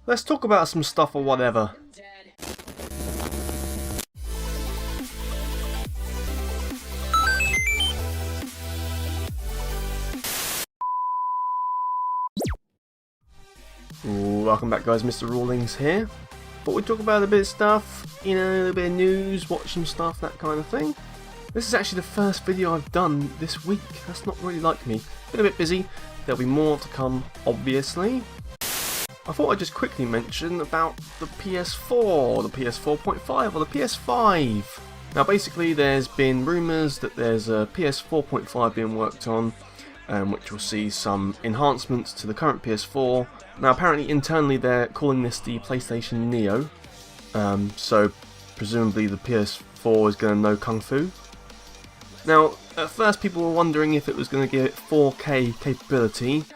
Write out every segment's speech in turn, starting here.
Let's talk about some stuff or whatever. Ooh, welcome back guys, Mr. Rawlings here. But we talk about a bit of stuff, you know, a little bit of news, watch some stuff, that kind of thing. This is actually the first video I've done this week. That's not really like me. Been a bit busy. There'll be more to come, obviously. I thought I'd just quickly mention about the PS4, or the PS4.5, or the PS5. Now basically there's been rumours that there's a PS4.5 being worked on, which will see some enhancements to the current PS4. Now apparently internally they're calling this the PlayStation Neo, so presumably the PS4 is going to know Kung Fu. Now at first people were wondering if it was going to give it 4K capability.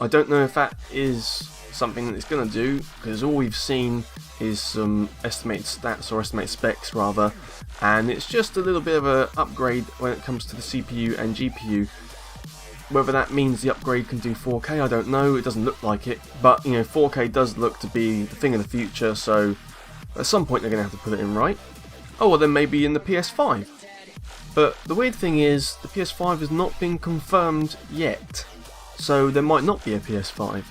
I don't know if that is something that it's going to do, because all we've seen is some estimated stats, or estimated specs rather, and it's just a little bit of an upgrade when it comes to the CPU and GPU. Whether that means the upgrade can do 4K, I don't know. It doesn't look like it, but you know, 4K does look to be the thing of the future, so at some point they're going to have to put it in, right? Oh, well then maybe in the PS5. But the weird thing is, the PS5 has not been confirmed yet, so there might not be a PS5.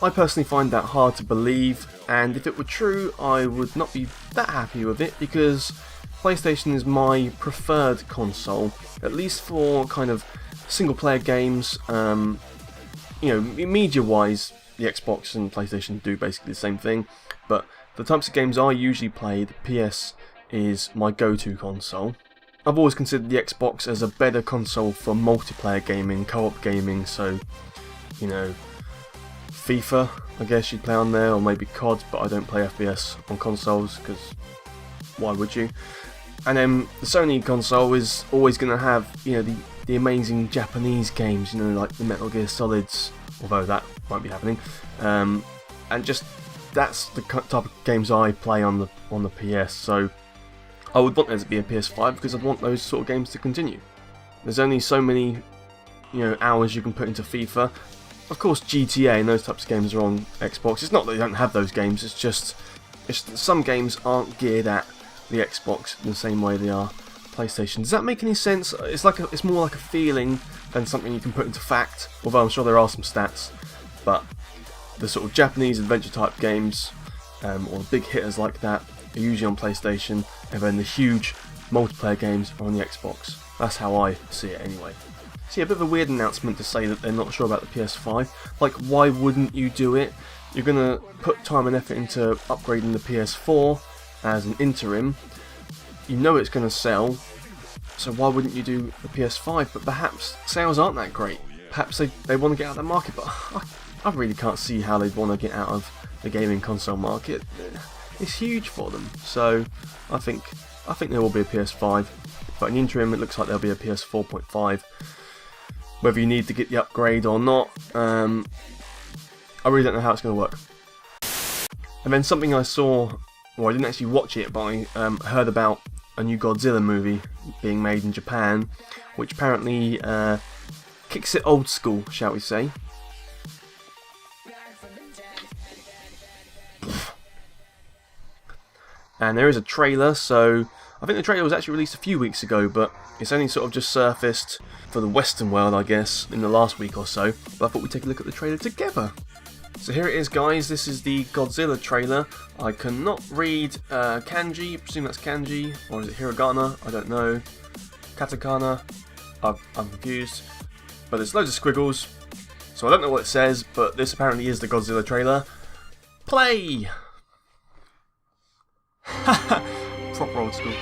I personally find that hard to believe, and if it were true I would not be that happy with it, because PlayStation is my preferred console, at least for kind of single player games. You know, media wise the Xbox and PlayStation do basically the same thing, but the types of games I usually play, the PS is my go-to console. I've always considered the Xbox as a better console for multiplayer gaming, co-op gaming, so you know, FIFA I guess you'd play on there, or maybe COD, but I don't play FPS on consoles because why would you? And then the Sony console is always going to have, you know, the amazing Japanese games, you know, like the Metal Gear Solids, although that won't be happening, and just that's the type of games I play on the PS. So I would want there to be a PS5 because I'd want those sort of games to continue. There's only so many, you know, hours you can put into FIFA. Of course GTA and those types of games are on Xbox. It's not that they don't have those games, it's just some games aren't geared at the Xbox in the same way they are PlayStation. Does that make any sense? It's more like a feeling than something you can put into fact, although I'm sure there are some stats. But the sort of Japanese adventure type games, or the big hitters like that, are usually on PlayStation, and then the huge multiplayer games are on the Xbox. That's how I see it anyway. So yeah, a bit of a weird announcement to say that they're not sure about the PS5. Like, why wouldn't you do it? You're going to put time and effort into upgrading the PS4 as an interim. You know it's going to sell, so why wouldn't you do the PS5? But perhaps sales aren't that great. Perhaps they want to get out of the market, but I really can't see how they'd want to get out of the gaming console market. It's huge for them, so I think there will be a PS5, but in the interim it looks like there'll be a PS4.5. Whether you need to get the upgrade or not, I really don't know how it's going to work. And then something I saw, well, I didn't actually watch it, but I heard about a new Godzilla movie being made in Japan, which apparently kicks it old school, shall we say. And there is a trailer, so I think the trailer was actually released a few weeks ago, but it's only sort of just surfaced for the Western world, I guess, in the last week or so. But I thought we'd take a look at the trailer together. So here it is, guys. This is the Godzilla trailer. I cannot read kanji. I presume that's kanji, or is it hiragana? I don't know. Katakana. I'm confused. But there's loads of squiggles, so I don't know what it says. But this apparently is the Godzilla trailer. Play. Proper old school.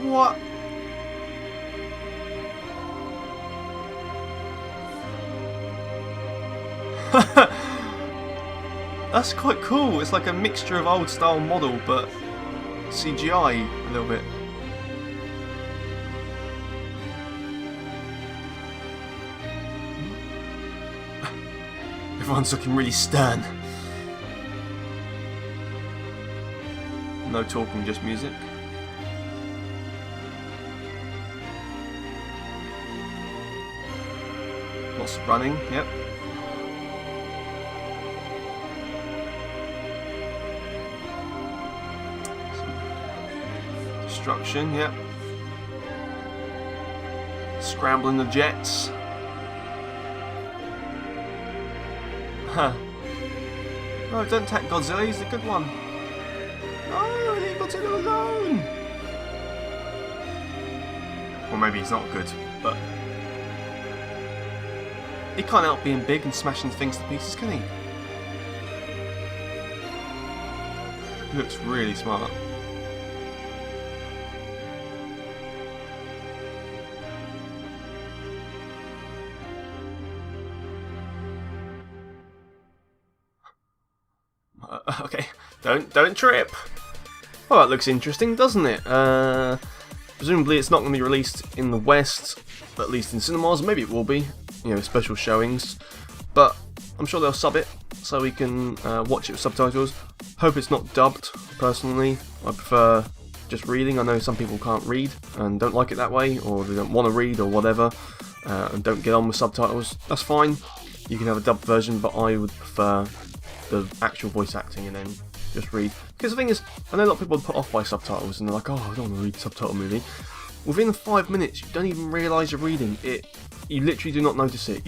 What? That's quite cool. It's like a mixture of old style model but CGI a little bit. Everyone's looking really stern. No talking, just music. Lots of running, yep. destruction, yep. Scrambling the jets. Huh. No, don't attack Godzilla, he's the good one. No, leave Godzilla alone! Or maybe he's not good, but he can't help being big and smashing things to pieces, can he? He looks really smart. Okay, don't trip. Well, that looks interesting, doesn't it? Presumably it's not going to be released in the West, at least in cinemas. Maybe it will be, you know, special showings. But I'm sure they'll sub it so we can watch it with subtitles. Hope it's not dubbed, personally. I prefer just reading. I know some people can't read and don't like it that way, or they don't want to read or whatever, and don't get on with subtitles. That's fine. You can have a dubbed version, but I would prefer the actual voice acting and then just read. Because the thing is, I know a lot of people are put off by subtitles and they're like, oh, I don't want to read a subtitle movie. Within 5 minutes, you don't even realise you're reading it. You literally do not notice it.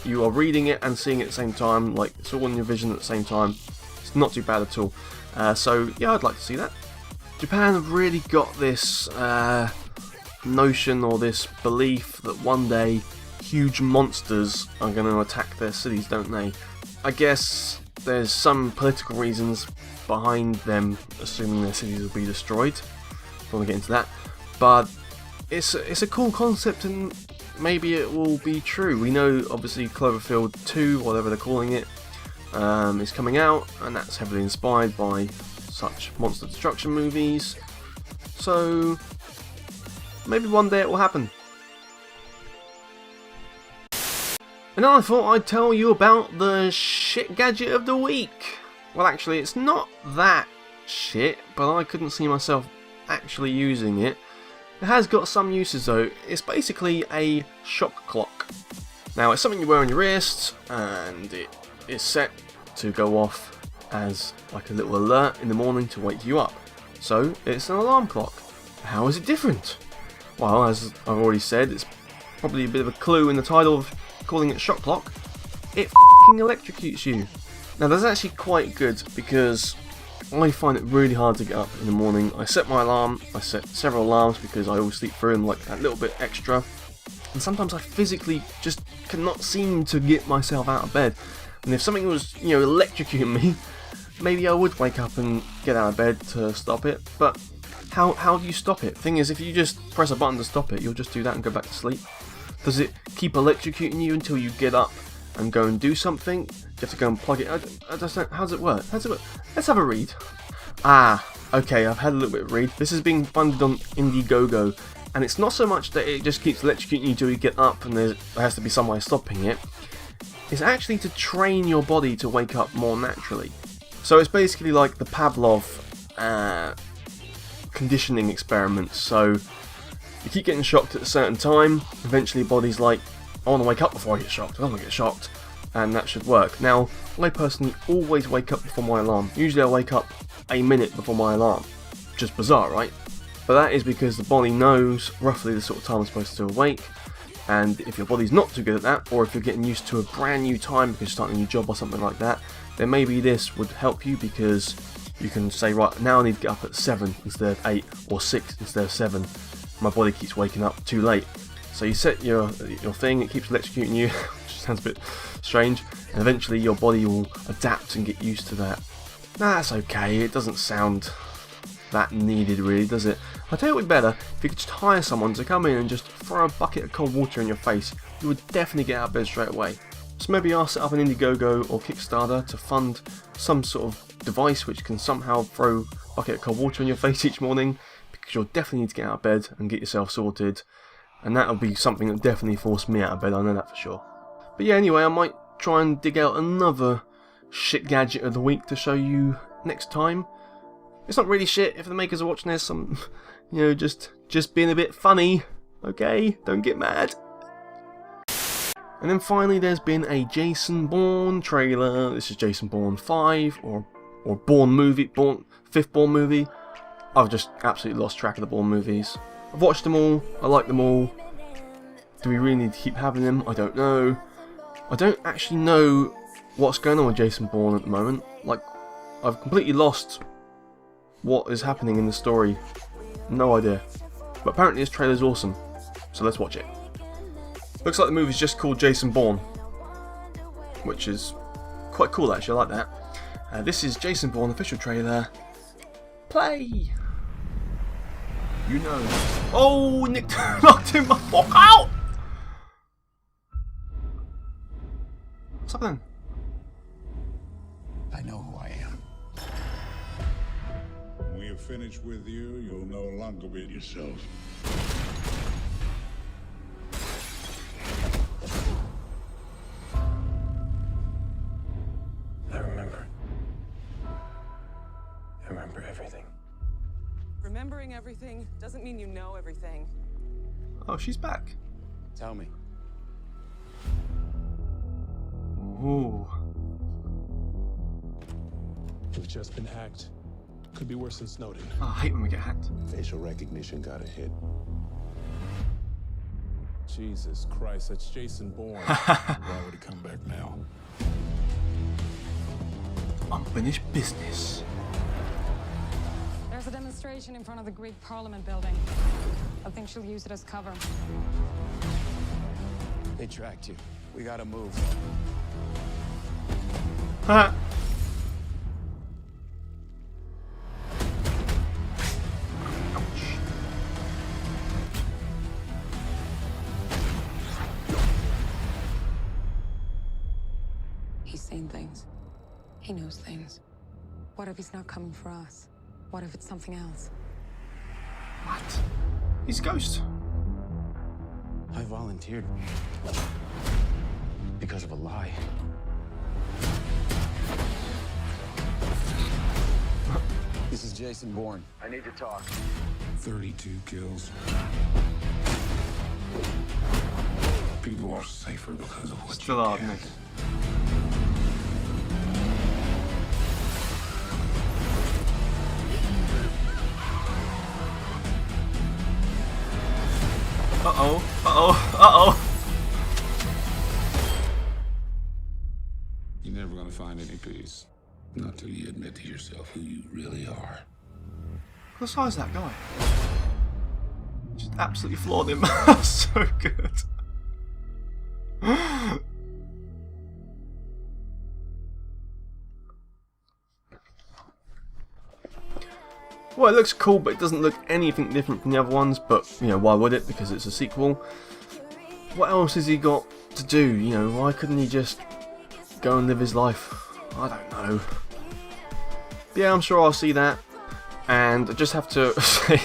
You are reading it and seeing it at the same time. Like, it's all in your vision at the same time. It's not too bad at all. So yeah, I'd like to see that. Japan have really got this notion or this belief that one day huge monsters are going to attack their cities, don't they? I guess there's some political reasons behind them assuming their cities will be destroyed. Don't want to get into that, but it's a cool concept and maybe it will be true. We know obviously Cloverfield 2, whatever they're calling it, is coming out, and that's heavily inspired by such monster destruction movies. So maybe one day it will happen. And I thought I'd tell you about the shit gadget of the week. Well, actually, it's not that shit, but I couldn't see myself actually using it. It has got some uses though. It's basically a shock clock. Now, it's something you wear on your wrist, and it is set to go off as like a little alert in the morning to wake you up. So, it's an alarm clock. How is it different? Well, as I've already said, it's probably a bit of a clue in the title of calling it shock clock. It f***ing electrocutes you. Now that's actually quite good because I find it really hard to get up in the morning. I set my alarm, I set several alarms because I always sleep through them like that little bit extra, and sometimes I physically just cannot seem to get myself out of bed. And if something was, you know, electrocuting me, maybe I would wake up and get out of bed to stop it, but how do you stop it? Thing is, if you just press a button to stop it, you'll just do that and go back to sleep. Does it keep electrocuting you until you get up and go and do something? Do you have to go and plug it? I don't know. How does it work? Let's have a read. Okay, I've had a little bit of read. This is being funded on Indiegogo, and it's not so much that it just keeps electrocuting you until you get up and there has to be some way of stopping it. It's actually to train your body to wake up more naturally. So it's basically like the Pavlov conditioning experiments. So you keep getting shocked at a certain time, eventually your body's like, I want to wake up before I get shocked, I don't want to get shocked, and that should work. Now, I personally always wake up before my alarm. Usually I wake up a minute before my alarm. Just bizarre, right? But that is because the body knows roughly the sort of time I'm supposed to awake, and if your body's not too good at that, or if you're getting used to a brand new time because you're starting a new job or something like that, then maybe this would help you because you can say, right, now I need to get up at 7 instead of 8, or 6 instead of 7. My body keeps waking up too late. So you set your thing, it keeps electrocuting you, which sounds a bit strange, and eventually your body will adapt and get used to that. Nah, that's okay, it doesn't sound that needed really, does it? I'll tell you what would be better, if you could just hire someone to come in and just throw a bucket of cold water in your face, you would definitely get out of bed straight away. So maybe I'll set up an Indiegogo or Kickstarter to fund some sort of device which can somehow throw a bucket of cold water in your face each morning, because you'll definitely need to get out of bed and get yourself sorted, and that'll be something that definitely forced me out of bed, I know that for sure. But yeah, anyway, I might try and dig out another shit gadget of the week to show you next time. It's not really shit if the makers are watching this, I'm, you know, just being a bit funny, okay? Don't get mad. And then finally there's been a Jason Bourne trailer. This is Jason Bourne 5, or Bourne movie, fifth Bourne movie. I've just absolutely lost track of the Bourne movies. I've watched them all, I like them all. Do we really need to keep having them? I don't know. I don't actually know what's going on with Jason Bourne at the moment. Like, I've completely lost what is happening in the story. No idea. But apparently this trailer's awesome, so let's watch it. Looks like the movie's just called Jason Bourne, which is quite cool actually, I like that. This is Jason Bourne official trailer. Play! You know. Oh, Nick knocked him the fuck out! What's happening? I know who I am. When we are finished with you, you'll no longer be yourself. I remember everything. Remembering everything doesn't mean you know everything. Oh, she's back. Tell me. Ooh. We've just been hacked. Could be worse than Snowden. Oh, I hate when we get hacked. Facial recognition got a hit. Jesus Christ, that's Jason Bourne. Why would he come back now? Unfinished business. There's a demonstration in front of the Greek Parliament building. I think she'll use it as cover. They tracked you. We gotta move. Ha! He's seen things. He knows things. What if he's not coming for us? What if it's something else? What? He's a ghost. I volunteered because of a lie. This is Jason Bourne. I need to talk. 32 kills. People are safer because of what Still you hard, can. Nick. Uh-oh, uh-oh, uh-oh. You're never gonna find any peace. Not till you admit to yourself who you really are. What size is that guy? Just absolutely floored him. So good. Well, it looks cool, but it doesn't look anything different from the other ones, but, you know, why would it? Because it's a sequel. What else has he got to do? You know, why couldn't he just go and live his life? I don't know. But yeah, I'm sure I'll see that. And I just have to say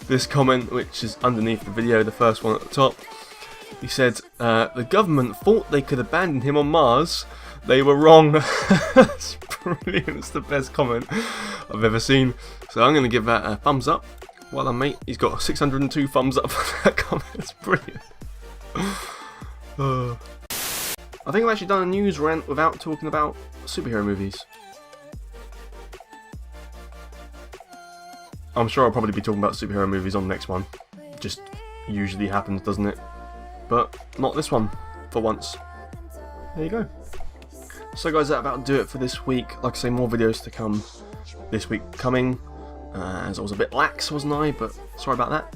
this comment, which is underneath the video, the first one at the top. He said, the government thought they could abandon him on Mars. They were wrong. That's brilliant. It's the best comment I've ever seen. So I'm going to give that a thumbs up. Well done, mate. He's got 602 thumbs up for that comment. It's brilliant. I think I've actually done a news rant without talking about superhero movies. I'm sure I'll probably be talking about superhero movies on the next one. Just usually happens, doesn't it? But not this one, for once. There you go. So guys, that about do it for this week. Like I say, more videos to come this week coming. As I was a bit lax, wasn't I? But sorry about that.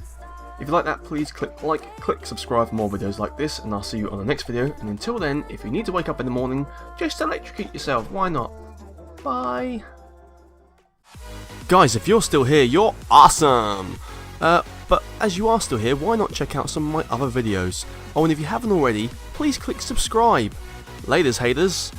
If you like that, please click like, click subscribe for more videos like this, and I'll see you on the next video. And until then, if you need to wake up in the morning, just electrocute yourself. Why not? Bye. Guys, if you're still here, you're awesome! But as you are still here, why not check out some of my other videos? Oh, and if you haven't already, please click subscribe. Laters, haters.